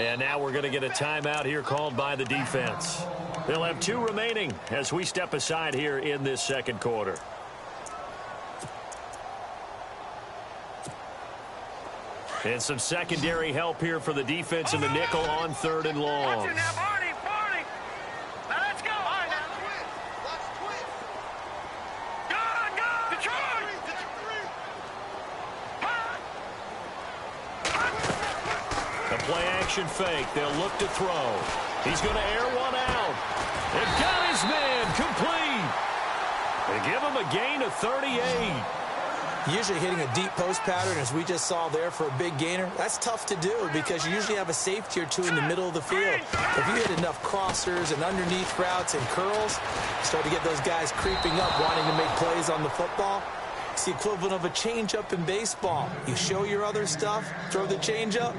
And now we're going to get a timeout here called by the defense. They'll have 2 remaining as we step aside here in this second quarter. And some secondary help here for the defense in the nickel on 3rd and long. Play action fake. They'll look to throw. He's going to air one out. And got his man complete. They give him a gain of 38. Usually hitting a deep post pattern, as we just saw there, for a big gainer, that's tough to do because you usually have a safety or 2 in the middle of the field. If you hit enough crossers and underneath routes and curls, you start to get those guys creeping up wanting to make plays on the football. It's the equivalent of a changeup in baseball. You show your other stuff, throw the changeup,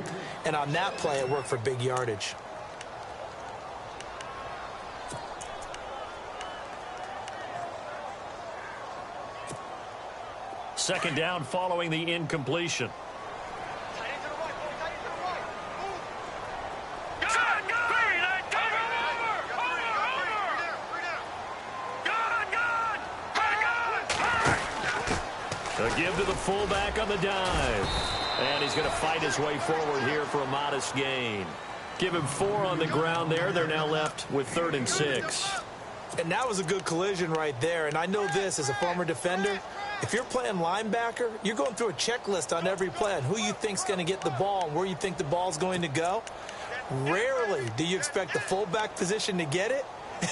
and on that play, it worked for big yardage. Second down following the incompletion. A give to the fullback on the dive. And he's going to fight his way forward here for a modest gain. Give him 4 on the ground there. They're now left with 3rd and 6. And that was a good collision right there. And I know this as a former defender. If you're playing linebacker, you're going through a checklist on every play on who you think's going to get the ball and where you think the ball's going to go. Rarely do you expect the fullback position to get it.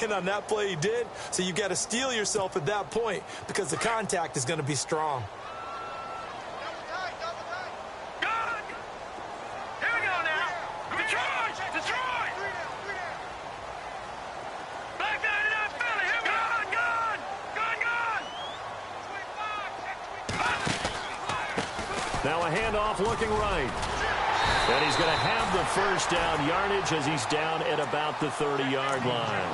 And on that play he did. So you've got to steel yourself at that point because the contact is going to be strong. Now a handoff looking right. And he's going to have the first down yardage as he's down at about the 30-yard line.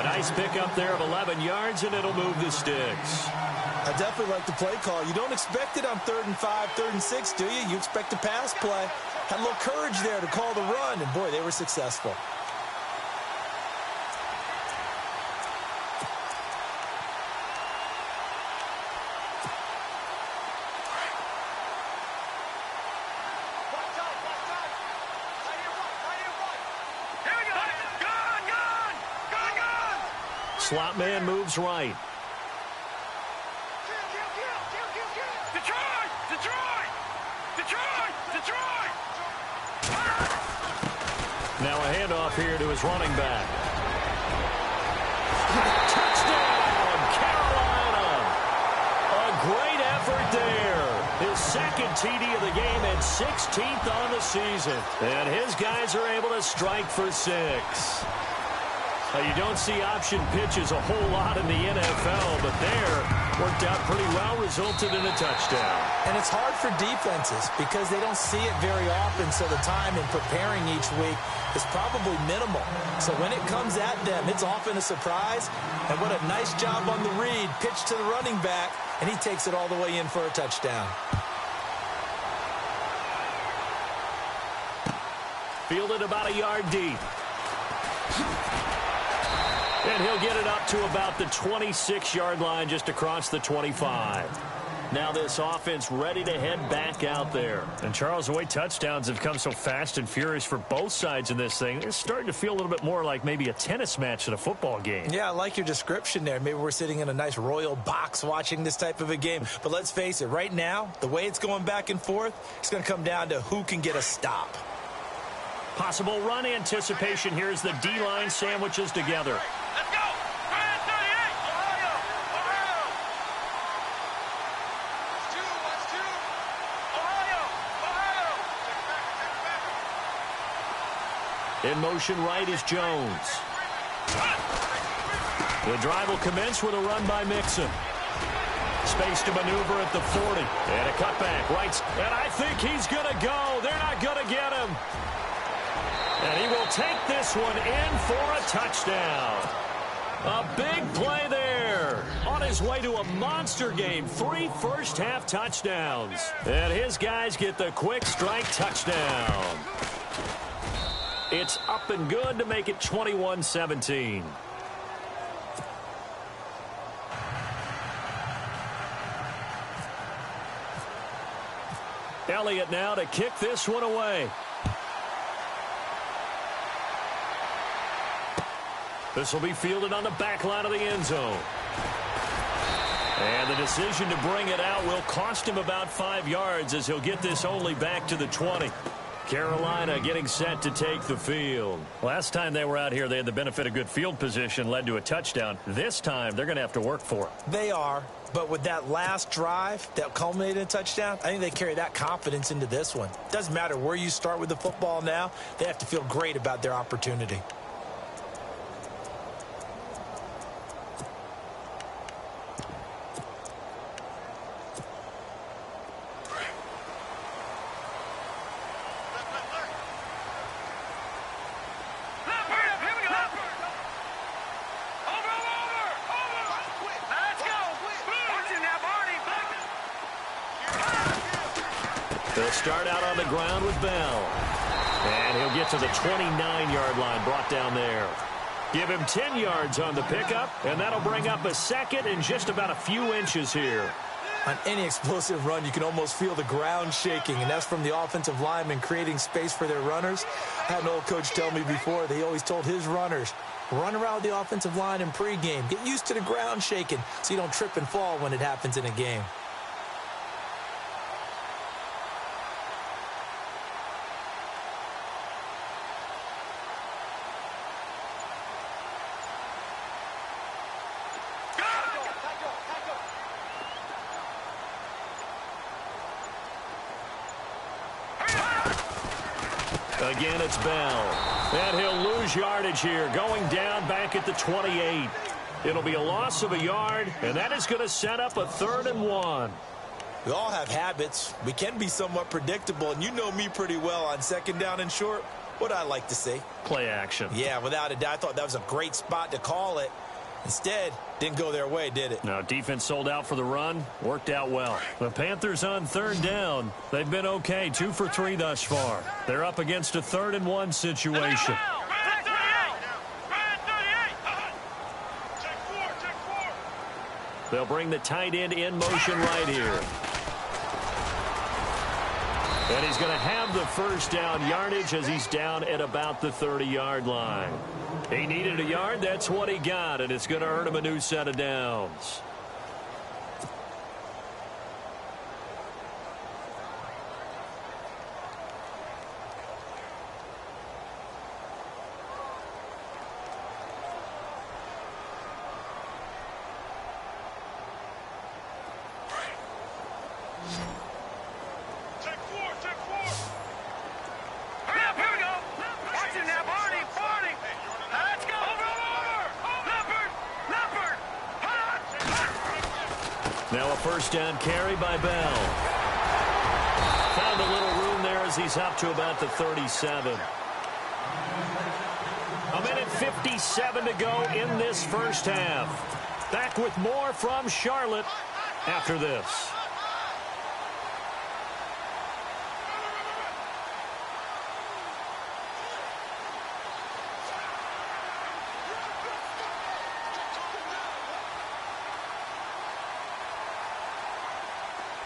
A nice pickup there of 11 yards, and it'll move the sticks. I definitely like the play call. You don't expect it on 3rd and 5, 3rd and 6, do you? You expect a pass play. Had a little courage there to call the run, and boy, they were successful. Slot man moves right. Now a handoff here to his running back. Touchdown, Carolina! A great effort there. His second TD of the game and 16th on the season. And his guys are able to strike for 6. You don't see option pitches a whole lot in the NFL, but there worked out pretty well, resulted in a touchdown. And it's hard for defenses because they don't see it very often, so the time in preparing each week is probably minimal. So when it comes at them, it's often a surprise. And what a nice job on the read, pitch to the running back, and he takes it all the way in for a touchdown. Fielded about a yard deep. And he'll get it up to about the 26-yard line, just across the 25. Now this offense ready to head back out there. And Charles, the way touchdowns have come so fast and furious for both sides in this thing, it's starting to feel a little bit more like maybe a tennis match at a football game. Yeah, I like your description there. Maybe we're sitting in a nice royal box watching this type of a game. But let's face it, right now, the way it's going back and forth, it's going to come down to who can get a stop. Possible run anticipation here as the D-line sandwiches together. Let's go! 38! Ohio! Ohio! Watch two! Ohio! Ohio! In motion right is Jones. The drive will commence with a run by Mixon. Space to maneuver at the 40. And a cutback. Right. And I think he's going to go. They're not going to get him. And he will take this one in for a touchdown. A big play there. On his way to a monster game. 3 first-half touchdowns. And his guys get the quick strike touchdown. It's up and good to make it 21-17. Elliott now to kick this one away. This will be fielded on the back line of the end zone. And the decision to bring it out will cost him about 5 yards as he'll get this only back to the 20. Carolina getting set to take the field. Last time they were out here, they had the benefit of good field position, led to a touchdown. This time, they're going to have to work for it. They are, but with that last drive that culminated in a touchdown, I think they carry that confidence into this one. Doesn't matter where you start with the football now, they have to feel great about their opportunity. They'll start out on the ground with Bell. And he'll get to the 29-yard line, brought down there. Give him 10 yards on the pickup, and that'll bring up a second and just about a few inches here. On any explosive run, you can almost feel the ground shaking, and that's from the offensive linemen creating space for their runners. I had an old coach tell me before, they always told his runners, run around the offensive line in pregame. Get used to the ground shaking so you don't trip and fall when it happens in a game. Again, it's Bell. And he'll lose yardage here, going down back at the 28. It'll be a loss of a yard, and that is going to set up a 3rd and 1. We all have habits. We can be somewhat predictable, and you know me pretty well on 2nd down and short. What I like to see? Play action. Yeah, without a doubt. I thought that was a great spot to call it. Instead, didn't go their way, did it? No, defense sold out for the run. Worked out well. The Panthers on 3rd down. They've been okay, 2 for 3 thus far. They're up against a 3rd and 1 situation. They'll bring the tight end in motion right here. And he's going to have the first down yardage as he's down at about the 30-yard line. He needed a yard. That's what he got, and it's going to earn him a new set of downs. Now a first down carry by Bell. Found a little room there as he's up to about the 37. A minute 57 to go in this first half. Back with more from Charlotte after this.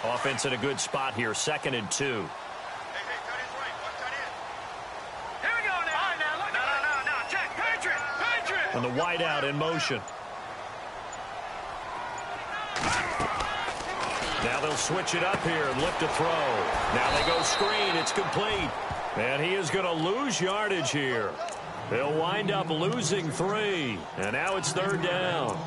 Offense in a good spot here, 2nd and 2. Hey, cut his right. Cut in. Here we go now. No. Check. Patriot. And the wide out in motion. Now they'll switch it up here and look to throw. Now they go screen. It's complete. And he is going to lose yardage here. They'll wind up losing 3. And now it's 3rd down.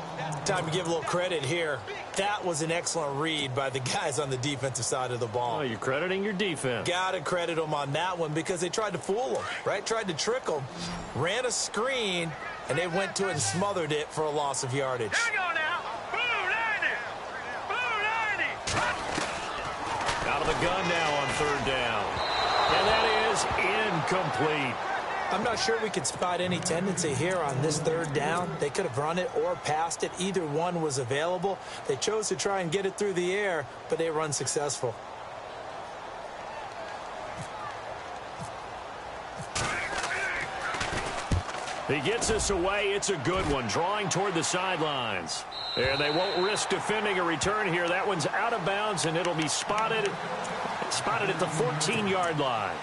Time to give a little credit here. That was an excellent read by the guys on the defensive side of the ball. Oh, you're crediting your defense. Got to credit them on that one because they tried to fool them, right? Tried to trick them. Ran a screen, and they went to it and smothered it for a loss of yardage. Here we go now. Blue 90. Blue 90. Out of the gun now on 3rd down. And that is incomplete. I'm not sure we could spot any tendency here on this 3rd down. They could have run it or passed it. Either one was available. They chose to try and get it through the air, but they were unsuccessful. He gets us away. It's a good one, drawing toward the sidelines. And they won't risk defending a return here. That one's out of bounds, and it'll be spotted at the 14-yard line.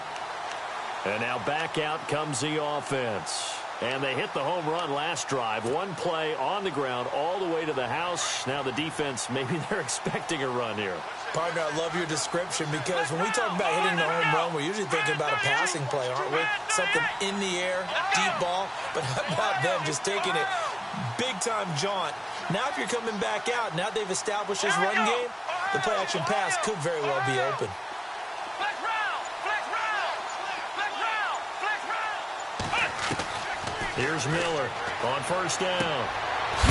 And now back out comes the offense. And they hit the home run last drive. One play on the ground all the way to the house. Now the defense, maybe they're expecting a run here. Partner, I love your description because when we talk about hitting the home run, we're usually thinking about a passing play, aren't we? Something in the air, deep ball. But how about them just taking it big-time jaunt? Now if you're coming back out, now they've established this run game, the play-action pass could very well be open. Here's Miller on first down.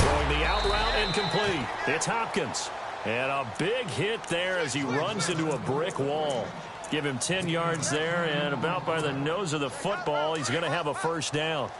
Throwing the out route incomplete. It's Hopkins. And a big hit there as he runs into a brick wall. Give him 10 yards there, and about by the nose of the football, he's going to have a first down.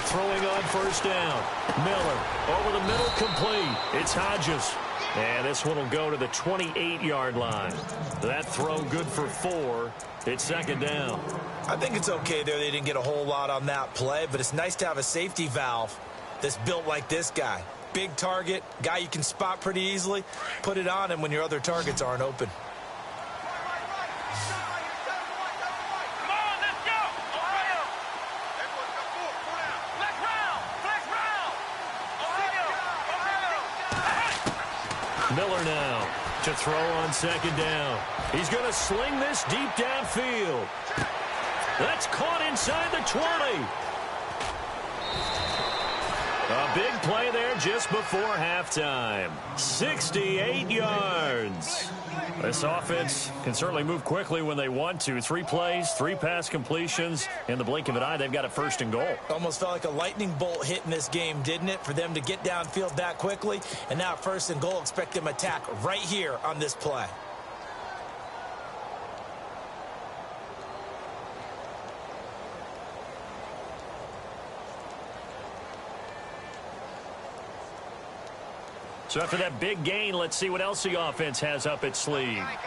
Throwing on first down. Miller over the middle, complete. It's Hodges. And this one will go to the 28-yard line. That throw good for 4. It's second down. I think it's okay there. They didn't get a whole lot on that play, but it's nice to have a safety valve that's built like this guy. Big target, guy you can spot pretty easily. Put it on him when your other targets aren't open. Miller now to throw on second down. He's going to sling this deep downfield. That's caught inside the 20. A big play there just before halftime. 68 yards. This offense can certainly move quickly when they want to. 3 plays, 3 pass completions. In the blink of an eye, they've got a first and goal. Almost felt like a lightning bolt hit in this game, didn't it? For them to get downfield that quickly. And now first and goal, expect them to attack right here on this play. So after that big gain, let's see what else the offense has up its sleeve. Now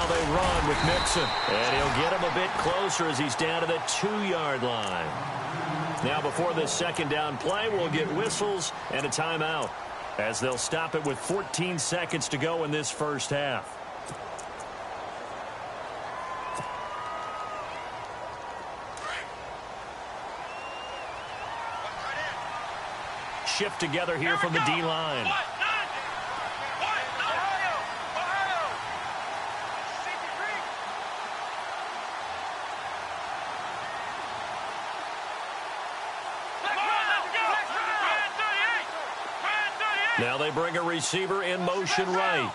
they run with Mixon, and he'll get him a bit closer as he's down to the 2-yard line. Now before this second down play, we'll get whistles and a timeout as they'll stop it with 14 seconds to go in this first half. Shift together here from the D-line. Now they bring a receiver in motion right.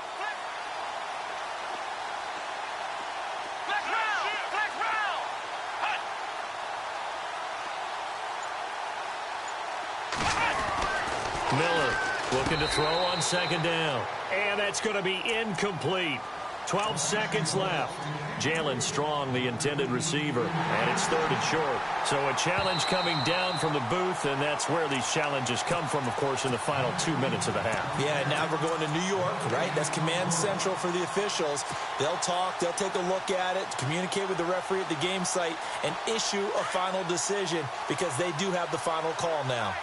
Miller looking to throw on second down. And that's going to be incomplete. 12 seconds left. Jalen Strong, the intended receiver. And it's 3rd and short. So a challenge coming down from the booth, and that's where these challenges come from, of course, in the final 2 minutes of the half. Yeah, now we're going to New York, right? That's command central for the officials. They'll talk, they'll take a look at it, communicate with the referee at the game site, and issue a final decision because they do have the final call now.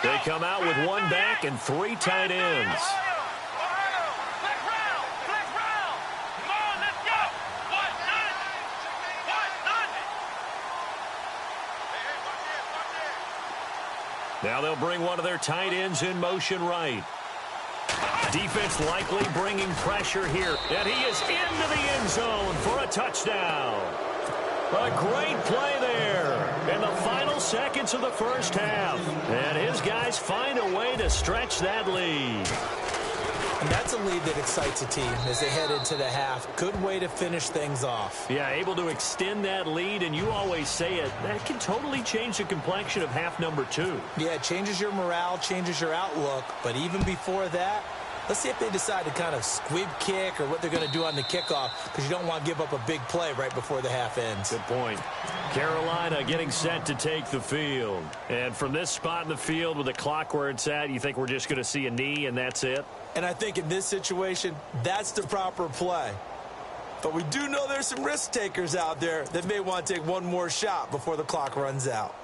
They come out with 1 back and 3 tight ends. Now they'll bring one of their tight ends in motion right. Defense likely bringing pressure here. And he is into the end zone for a touchdown. A great play there in the final seconds of the first half. And his guys find a way to stretch that lead. And that's a lead that excites a team as they head into the half. Good way to finish things off. Yeah, able to extend that lead, and you always say it, that can totally change the complexion of half number 2. Yeah, it changes your morale, changes your outlook. But even before that, Let's see if they decide to kind of squib kick or what they're going to do on the kickoff, because you don't want to give up a big play right before the half ends. Good point. Carolina getting set to take the field. And from this spot in the field with the clock where it's at, you think we're just going to see a knee and that's it? And I think in this situation, that's the proper play. But we do know there's some risk takers out there that may want to take one more shot before the clock runs out.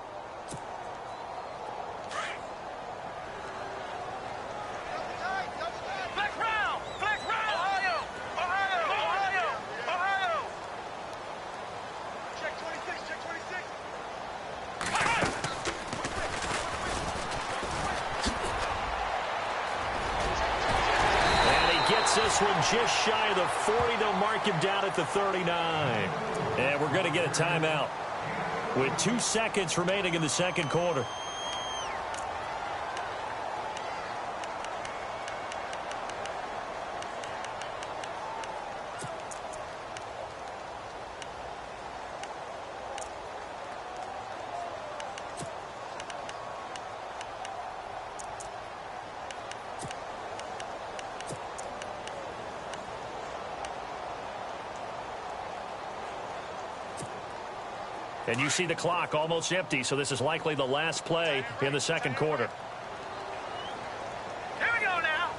This one just shy of the 40. They'll mark him down at the 39. And we're going to get a timeout with 2 seconds remaining in the second quarter. And you see the clock almost empty, so this is likely the last play in the second quarter. Here we go now.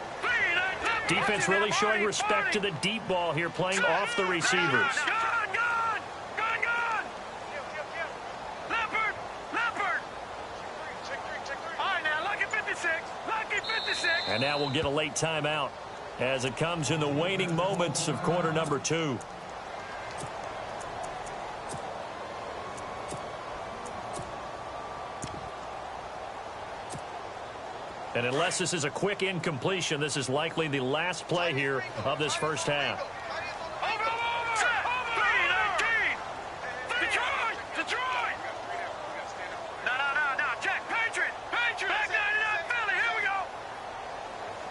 Defense really showing respect to the deep ball here, playing off the receivers. Gone! Leopard! All right, now, lucky 56. And now we'll get a late timeout as it comes in the waning moments of quarter number 2. And unless this is a quick incompletion, this is likely the last play here of this first half. Detroit! No, check. Patriot! Back 99 Philly, here we go!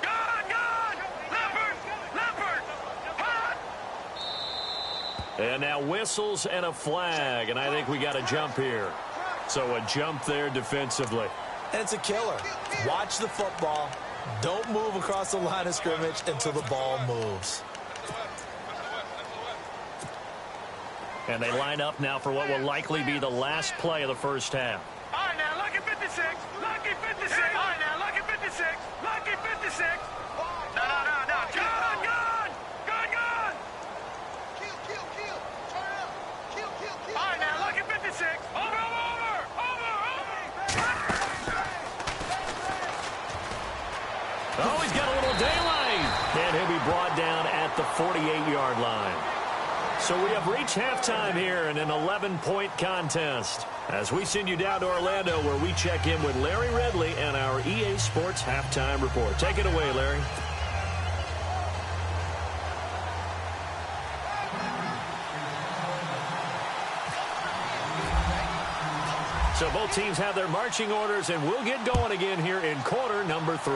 Gone! Leopard! Hot! And now whistles and a flag, and I think we got a jump here. So a jump there defensively. And it's a killer. Watch the football. Don't move across the line of scrimmage until the ball moves. And they line up now for what will likely be the last play of the first half. All right, now, lucky 56. All right, now, lucky 56. No. Gone! All right, now, lucky 56. Over! Oh, he's got a little daylight. And he'll be brought down at the 48-yard line. So we have reached halftime here in an 11-point contest as we send you down to Orlando, where we check in with Larry Redley and our EA Sports Halftime Report. Take it away, Larry. So both teams have their marching orders, and we'll get going again here in quarter number 3.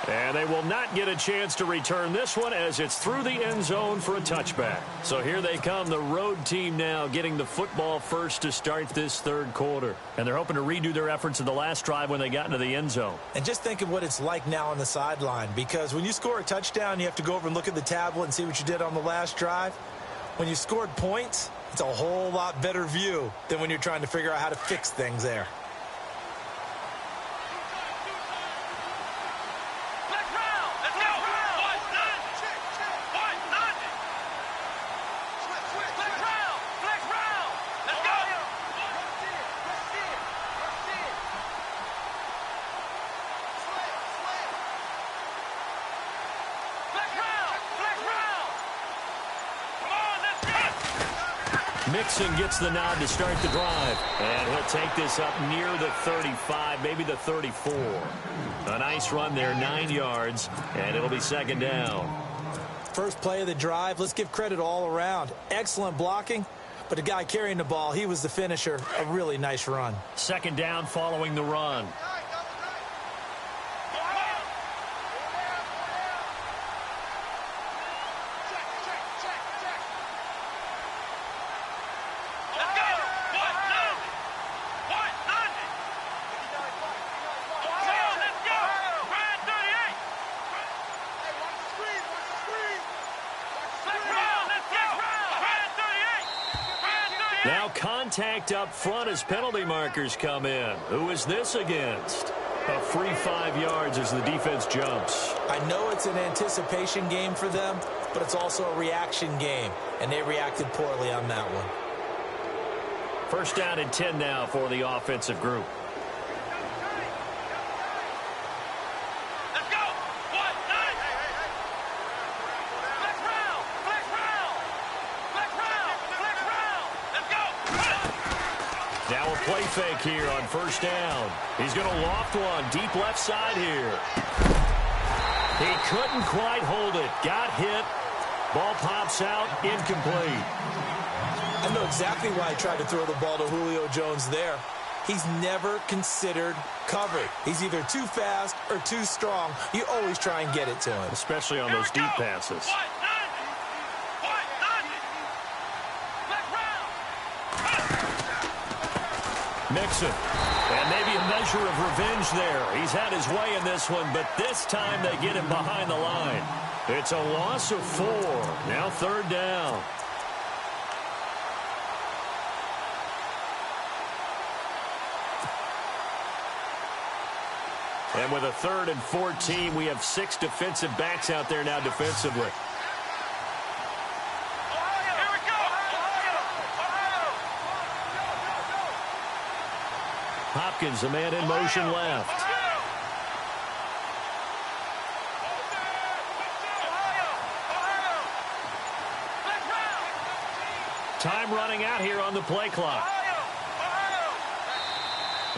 And they will not get a chance to return this one as it's through the end zone for a touchback. So here they come, the road team now getting the football first to start this third quarter. And they're hoping to redo their efforts in the last drive when they got into the end zone. And just think of what it's like now on the sideline, because when you score a touchdown, you have to go over and look at the tablet and see what you did on the last drive. When you scored points, it's a whole lot better view than when you're trying to figure out how to fix things there. Mixon gets the nod to start the drive. And he'll take this up near the 35, maybe the 34. A nice run there, 9 yards, and it'll be second down. First play of the drive, let's give credit all around. Excellent blocking, but the guy carrying the ball, he was the finisher. A really nice run. Second down following the run. Now contact up front as penalty markers come in. Who is this against? A free 5 yards as the defense jumps. I know it's an anticipation game for them, but it's also a reaction game, and they reacted poorly on that one. First down and 10 now for the offensive group. Let's go. What? Nine. Flex round. Flex round. Flex round. Flex round. Let's go. Now a play fake here on first down. He's going to loft one deep left side here. He couldn't quite hold it. Got hit. Ball pops out. Incomplete. I know exactly why he tried to throw the ball to Julio Jones there. He's never considered covered. He's either too fast or too strong. You always try and get it to him. Especially on those deep passes. Mixon. And maybe a measure of revenge there. He's had his way in this one, but this time they get him behind the line. It's a loss of 4. Now third down. And with a 3rd and 14, we have 6 defensive backs out there now defensively. Hopkins, a man in motion left. Time running out here on the play clock.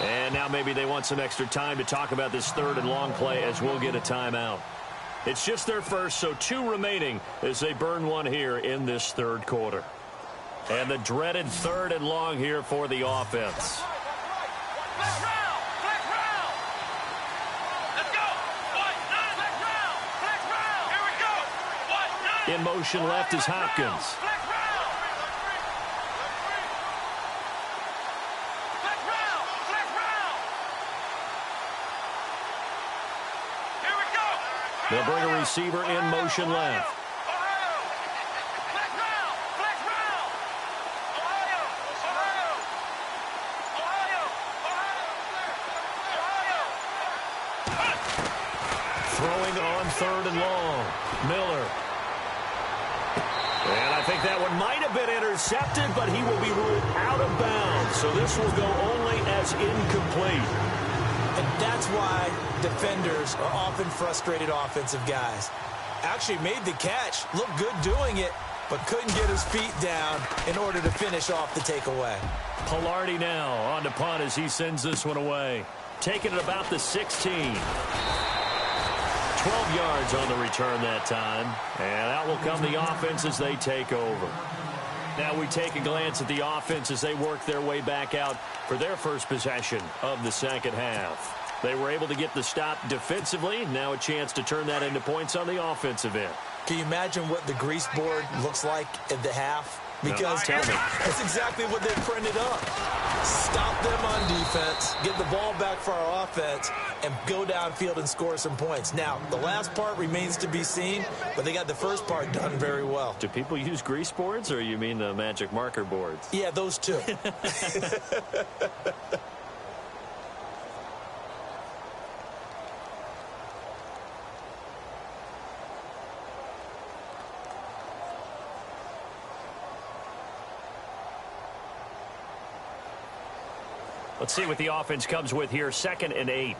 And now maybe they want some extra time to talk about this 3rd and long play as we'll get a timeout. It's just their first, so 2 remaining as they burn one here in this 3rd quarter. And the dreaded 3rd and long here for the offense. In motion left is Hopkins. They'll bring a receiver in motion left. Throwing on 3rd and long. Miller. And I think that one might have been intercepted, but he will be ruled out of bounds. So this will go only as incomplete. And that's why defenders are often frustrated offensive guys. Actually made the catch, looked good doing it, but couldn't get his feet down in order to finish off the takeaway. Pilardi now on to punt as he sends this one away. Taking it about the 16. 12 yards on the return that time. And out will come the offense as they take over. Now we take a glance at the offense as they work their way back out for their first possession of the second half. They were able to get the stop defensively. Now a chance to turn that into points on the offensive end. Can you imagine what the grease board looks like at the half? Because that's exactly what they printed up. Stop them on defense, get the ball back for our offense, and go downfield and score some points. Now, the last part remains to be seen, but they got the first part done very well. Do people use grease boards, or you mean the magic marker boards? Yeah, those two. Let's see what the offense comes with here. 2nd and 8.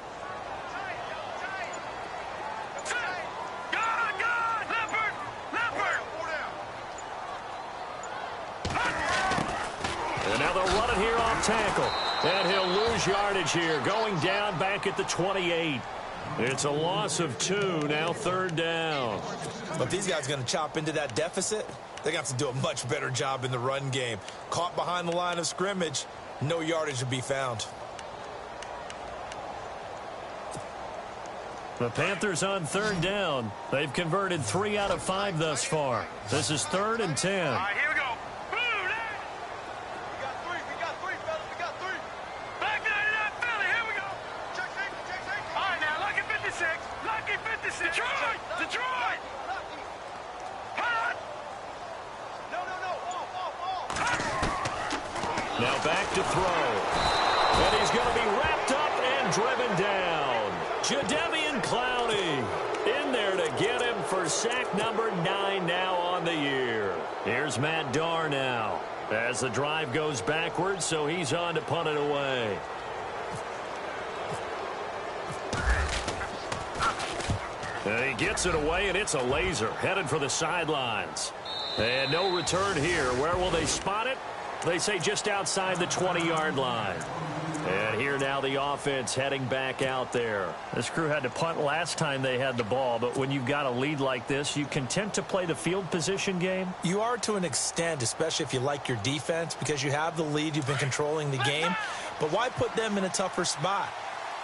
And now they'll run it here off tackle. And he'll lose yardage here. Going down back at the 28. It's a loss of 2. Now 3rd down. But these guys going to chop into that deficit. They're going to have to do a much better job in the run game. Caught behind the line of scrimmage. No yardage to be found. The Panthers on 3rd down. They've converted 3 out of 5 thus far. This is 3rd and 10. All right, here we go. We got 3, fellas. We got 3. Back 99 Philly. Here we go. Check safety. All right, now, lucky 56. Lucky 56. Detroit. Hot. No. Off. Now back to throw. And he's going to be wrapped up and driven down. Jadeveon Clowney in there to get him for sack number 9 now on the year. Here's Matt Darr now as the drive goes backwards, so he's on to punt it away. And he gets it away, and it's a laser headed for the sidelines. And no return here. Where will they spot it? They say just outside the 20-yard line. And here now the offense heading back out there. This crew had to punt last time they had the ball, but when you've got a lead like this, you content to play the field position game? You are to an extent, especially if you like your defense, because you have the lead, you've been controlling the game. But why put them in a tougher spot?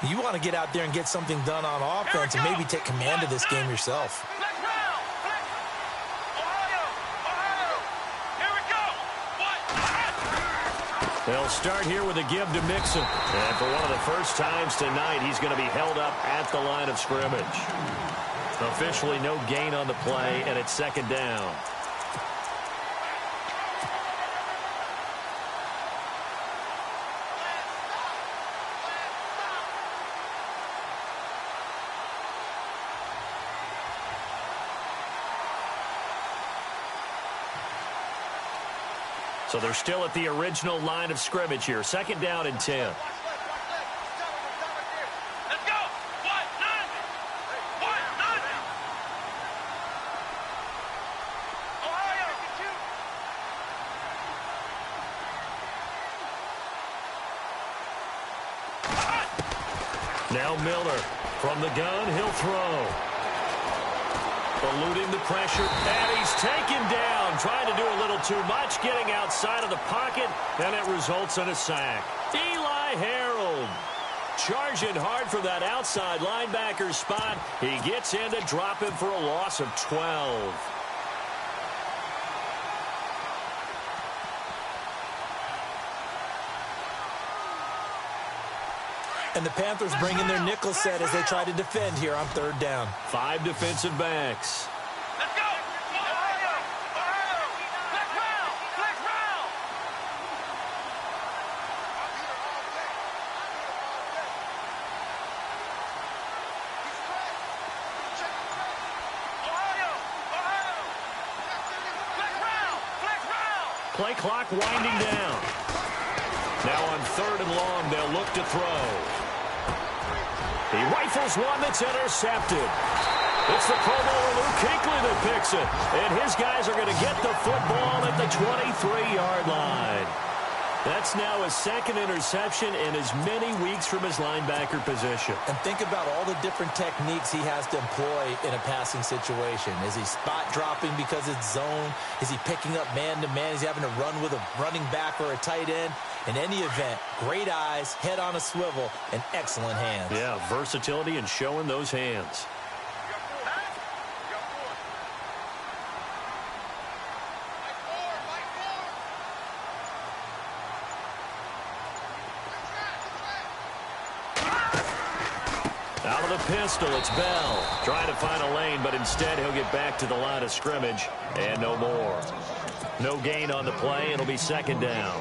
You want to get out there and get something done on offense and maybe take command of this game yourself. They'll start here with a give to Mixon. And for one of the first times tonight, he's going to be held up at the line of scrimmage. Officially no gain on the play, and it's second down. So they're still at the original line of scrimmage here. Second down and 10. Let's go. What? Nothing. Ohio. Now Miller from the gun. He'll throw. Eluding the pressure, and he's taken down. Trying to do a little too much, getting outside of the pocket, and it results in a sack. Eli Harold charging hard from that outside linebacker spot. He gets in to drop him for a loss of 12. And the Panthers bring in their nickel set as they try to defend here on third down. 5 defensive backs. Let's go. Ohio. Let's round. Play clock winding down. Now on third and long, they'll look to throw. He rifles one that's intercepted. It's the Pro Bowler Luke Kuechly that picks it. And his guys are going to get the football at the 23-yard line. That's now his second interception in as many weeks from his linebacker position. And think about all the different techniques he has to employ in a passing situation. Is he spot dropping because it's zone? Is he picking up man-to-man? Is he having to run with a running back or a tight end? In any event, great eyes, head on a swivel, and excellent hands. Yeah, versatility and showing those hands. Out of the pistol, it's Bell. Trying to find a lane, but instead he'll get back to the line of scrimmage. And no more. No gain on the play. It'll be second down.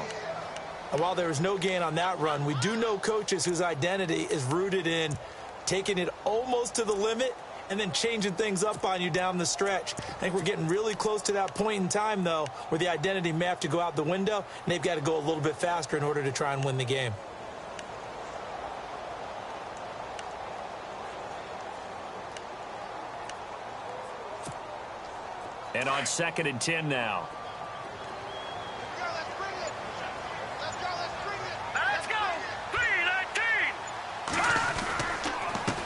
And while there was no gain on that run, we do know coaches whose identity is rooted in taking it almost to the limit and then changing things up on you down the stretch. I think we're getting really close to that point in time, though, where the identity may have to go out the window, and they've got to go a little bit faster in order to try and win the game. And on second and 10 now.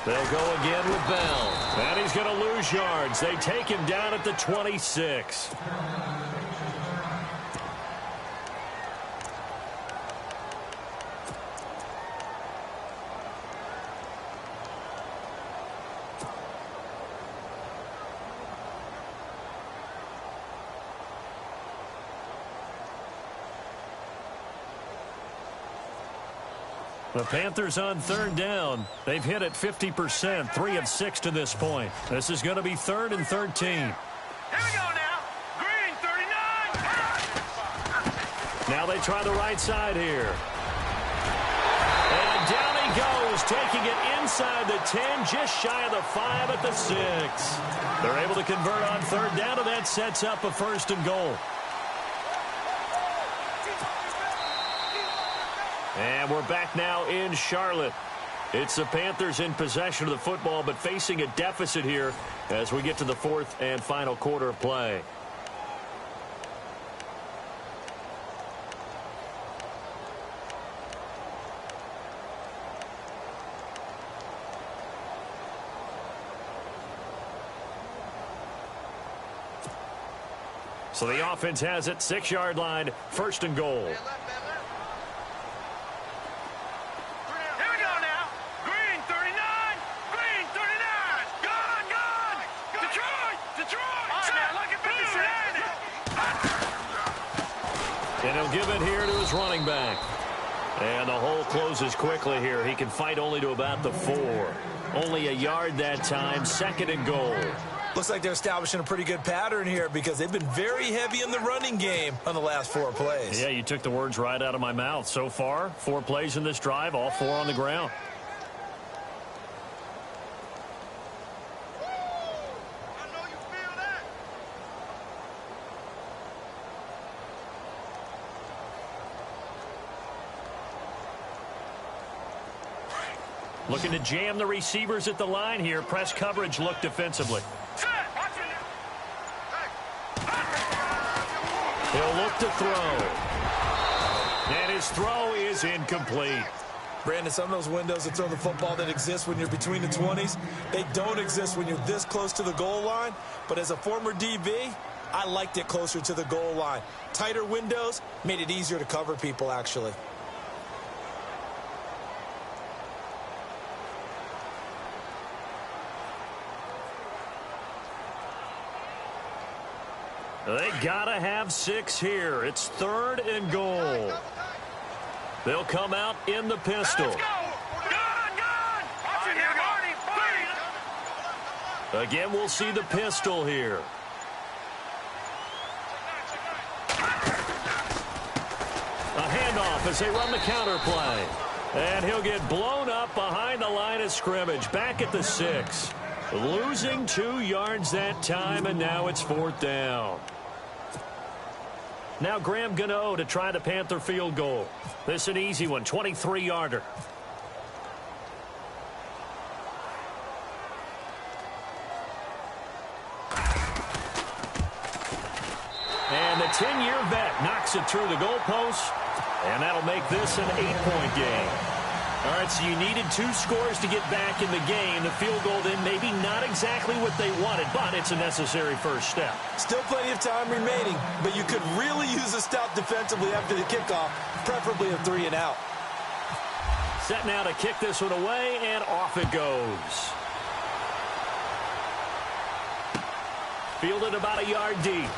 They'll go again with Bell. And he's going to lose yards. They take him down at the 26. The Panthers on third down. They've hit it 50%, 3 of 6 to this point. This is going to be third and 13. Here we go now. Green, 39. Now they try the right side here. And down he goes, taking it inside the 10, just shy of the 5 at the 6. They're able to convert on third down, and that sets up a 1st and goal. And we're back now in Charlotte. It's the Panthers in possession of the football, but facing a deficit here as we get to the 4th and final quarter of play. So the offense has it, 6-yard line, 1st and goal. Here we go now. Green 39. Green 39. Gone. Detroit. All right, now look at 56. And he'll give it here to his running back. And the hole closes quickly here. He can fight only to about the 4. Only a yard that time, 2nd and goal. Looks like they're establishing a pretty good pattern here because they've been very heavy in the running game on the last 4 plays. Yeah, you took the words right out of my mouth. So far, 4 plays in this drive, all 4 on the ground. I know you feel that. Looking to jam the receivers at the line here. Press coverage look defensively. He'll look to throw. And his throw is incomplete. Brandon, some of those windows to throw the football that exist when you're between the 20s, they don't exist when you're this close to the goal line. But as a former DB, I liked it closer to the goal line. Tighter windows made it easier to cover people, actually. They gotta have 6 here. It's 3rd and goal. They'll come out in the pistol. Let's go. Gone. Again, we'll see the pistol here. A handoff as they run the counter play. And he'll get blown up behind the line of scrimmage. Back at the 6. Losing 2 yards that time, and now it's 4th down. Now Graham Gano to try the Panther field goal. This an easy one, 23-yarder. And the 10-year vet knocks it through the goalpost, and that'll make this an 8-point game. All right, so you needed 2 scores to get back in the game. The field goal then maybe not exactly what they wanted, but it's a necessary first step. Still plenty of time remaining, but you could really use a stop defensively after the kickoff, preferably a 3 and out. Set now to kick this one away, and off it goes. Fielded about a yard deep.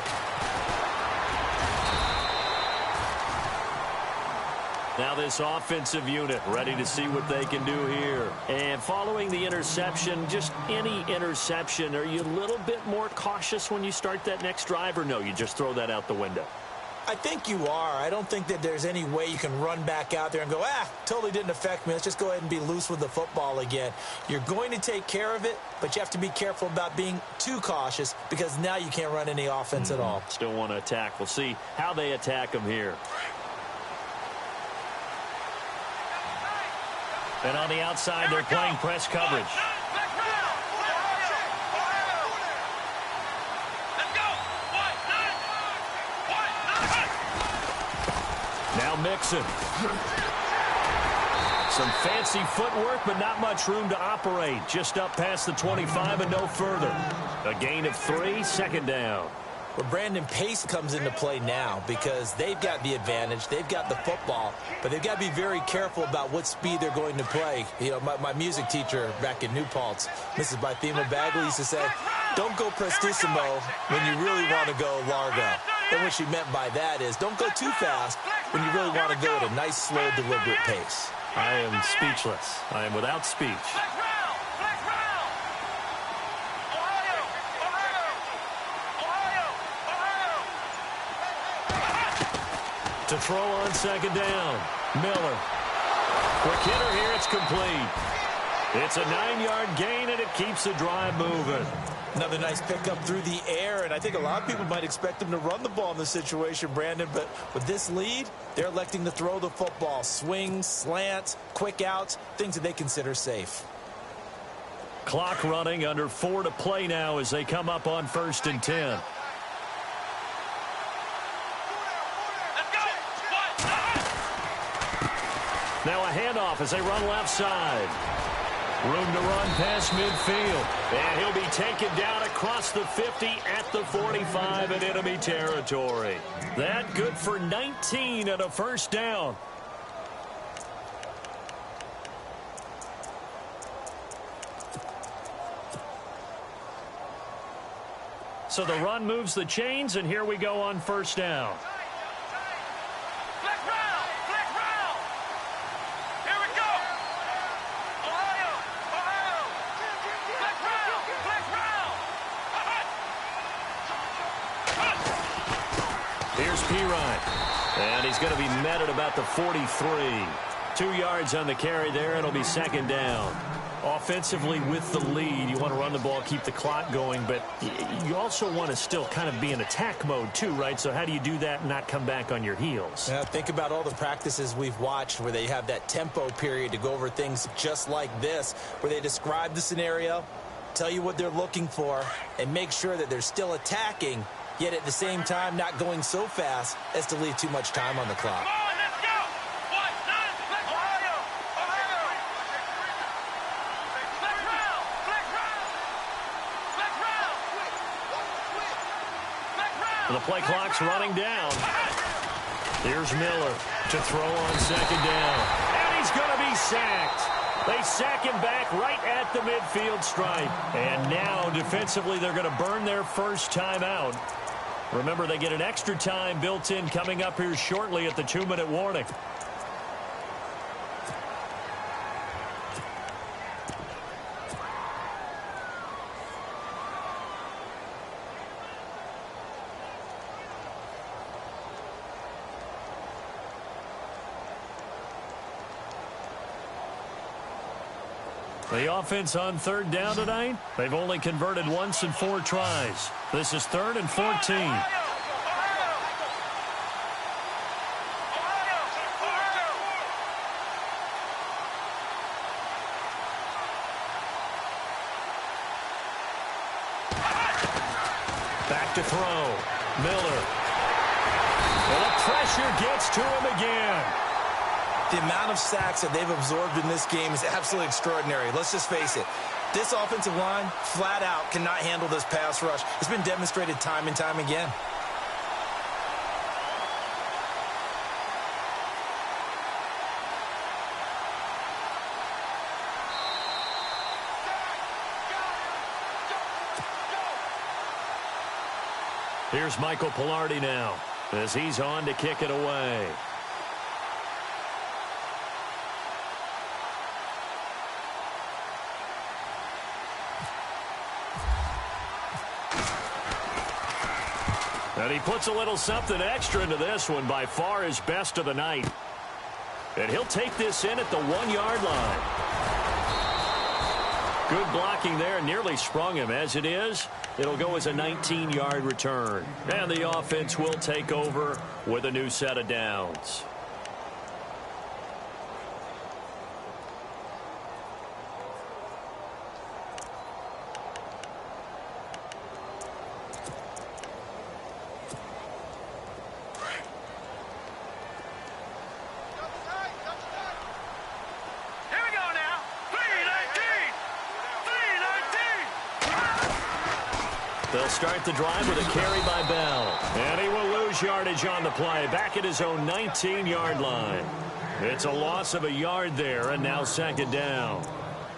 Now this offensive unit ready to see what they can do here. And following the interception, just any interception, are you a little bit more cautious when you start that next drive, or no, you just throw that out the window? I think you are. I don't think that there's any way you can run back out there and go, totally didn't affect me. Let's just go ahead and be loose with the football again. You're going to take care of it, but you have to be careful about being too cautious because now you can't run any offense at all. Still want to attack. We'll see how they attack them here. And on the outside, they're playing press coverage. Now Mixon. Some fancy footwork, but not much room to operate. Just up past the 25 and no further. A gain of 3, 2nd down. Well, Brandon, pace comes into play now because they've got the advantage. They've got the football, but they've got to be very careful about what speed they're going to play. You know, my music teacher back in New Paltz, Mrs. Bythema Bagley, used to say, don't go prestissimo when you really want to go largo. And what she meant by that is don't go too fast when you really want to go at a nice, slow, deliberate pace. I am speechless. I am without speech. To throw on second down. Miller. Quick hitter here. It's complete. It's a 9-yard gain, and it keeps the drive moving. Another nice pickup through the air, and I think a lot of people might expect him to run the ball in this situation, Brandon, but with this lead, they're electing to throw the football. Swings, slants, quick outs, things that they consider safe. Clock running, under 4 to play now as they come up on 1st and 10. Now a handoff as they run left side. Room to run past midfield. And he'll be taken down across the 50 at the 45 in enemy territory. That good for 19 and a first down. So the run moves the chains, and here we go on 1st down. And he's going to be met at about the 43. 2 yards on the carry there. It'll be second down. Offensively with the lead, you want to run the ball, keep the clock going, but you also want to still kind of be in attack mode too, right? So how do you do that and not come back on your heels? Yeah, think about all the practices we've watched where they have that tempo period to go over things just like this, where they describe the scenario, tell you what they're looking for, and make sure that they're still attacking, yet at the same time not going so fast as to leave too much time on the clock. The play clock's running down. Here's Miller to throw on second down. And he's going to be sacked. They sack him back right at the midfield stripe. And now defensively they're going to burn their first time out. Remember, they get an extra time built in coming up here shortly at the 2-minute warning. The offense on 3rd down tonight, they've only converted once in 4 tries. This is 3rd and 14. Back to throw. Miller. And the pressure gets to him again. The amount of sacks that they've absorbed in this game is absolutely extraordinary. Let's just face it. This offensive line, flat out, cannot handle this pass rush. It's been demonstrated time and time again. Here's Michael Pilardi now as he's on to kick it away. And he puts a little something extra into this one, by far his best of the night. And he'll take this in at the 1-yard line. Good blocking there, nearly sprung him. As it is, it'll go as a 19-yard return. And the offense will take over with a new set of downs. They'll start the drive with a carry by Bell. And he will lose yardage on the play, back at his own 19-yard line. It's a loss of a yard there, and now second down.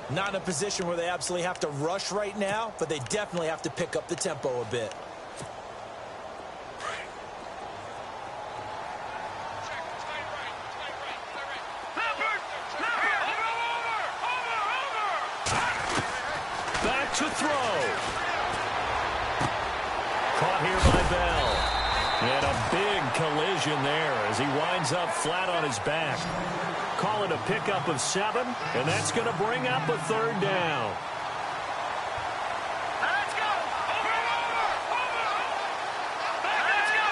Not in a position where they absolutely have to rush right now, but they definitely have to pick up the tempo a bit. Back to throw. Caught here by Bell. And a big collision there as he winds up flat on his back. Call it a pickup of 7, and that's going to bring up a 3rd down. Let's go! Over! Let's go!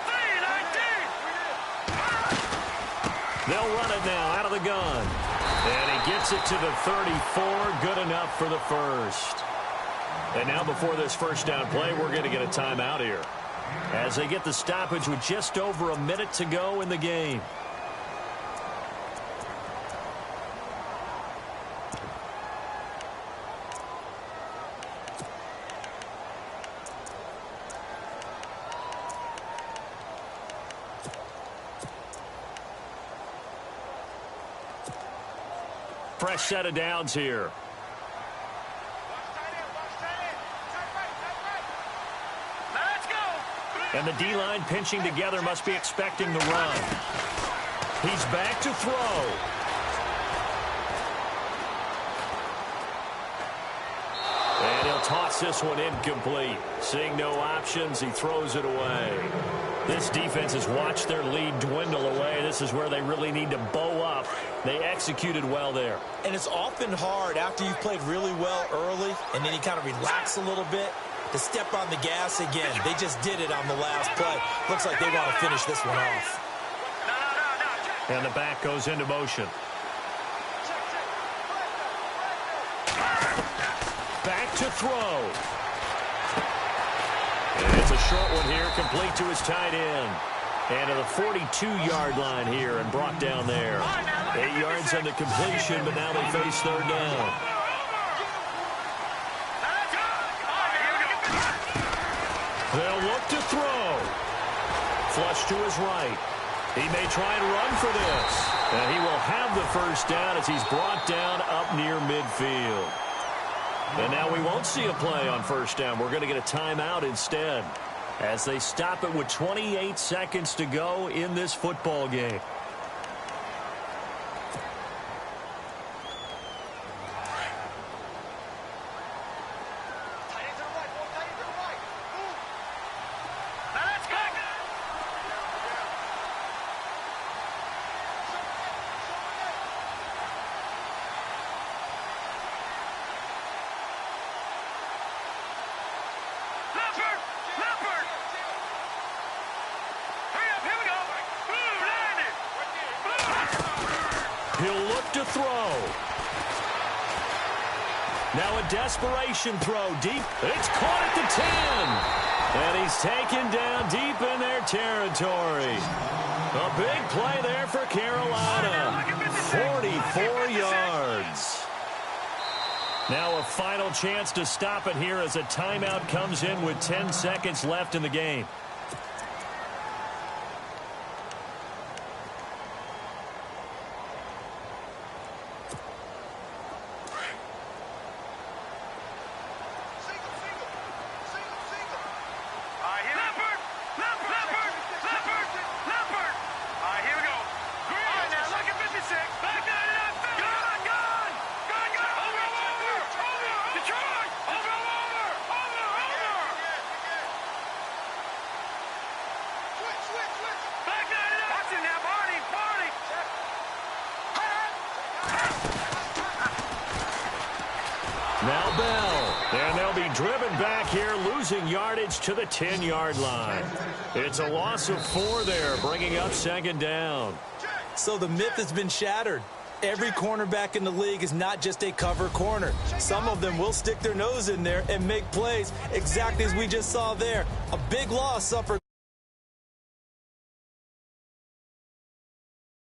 319! They'll run it now out of the gun. And he gets it to the 34. Good enough for the first. And now before this first down play, we're going to get a timeout here, as they get the stoppage with just over a minute to go in the game. Fresh set of downs here. Let's go! And the D-line pinching together must be expecting the run. He's back to throw. And he'll toss this one incomplete. Seeing no options, he throws it away. This defense has watched their lead dwindle away. This is where they really need to bow up. They executed well there. And it's often hard after you've played really well early and then you kind of relax a little bit to step on the gas again. They just did it on the last play. Looks like they want to finish this one off. And the back goes into motion. Back to throw. And it's a short one here, complete to his tight end. And to the 42-yard line here and brought down there. 8 yards on the completion, but now they face 3rd down. They'll look to throw. Flush to his right. He may try and run for this. And he will have the first down as he's brought down up near midfield. And now we won't see a play on first down. We're going to get a timeout instead, as they stop it with 28 seconds to go in this football game. He'll look to throw. Now a desperation throw deep. It's caught at the 10. And he's taken down deep in their territory. A big play there for Carolina. 44 yards. Now a final chance to stop it here as a timeout comes in with 10 seconds left in the game. Now Bell, and they'll be driven back here, losing yardage to the 10-yard line. It's a loss of 4 there, bringing up 2nd down. So the myth has been shattered. Every cornerback in the league is not just a cover corner. Some of them will stick their nose in there and make plays exactly as we just saw there. A big loss suffered.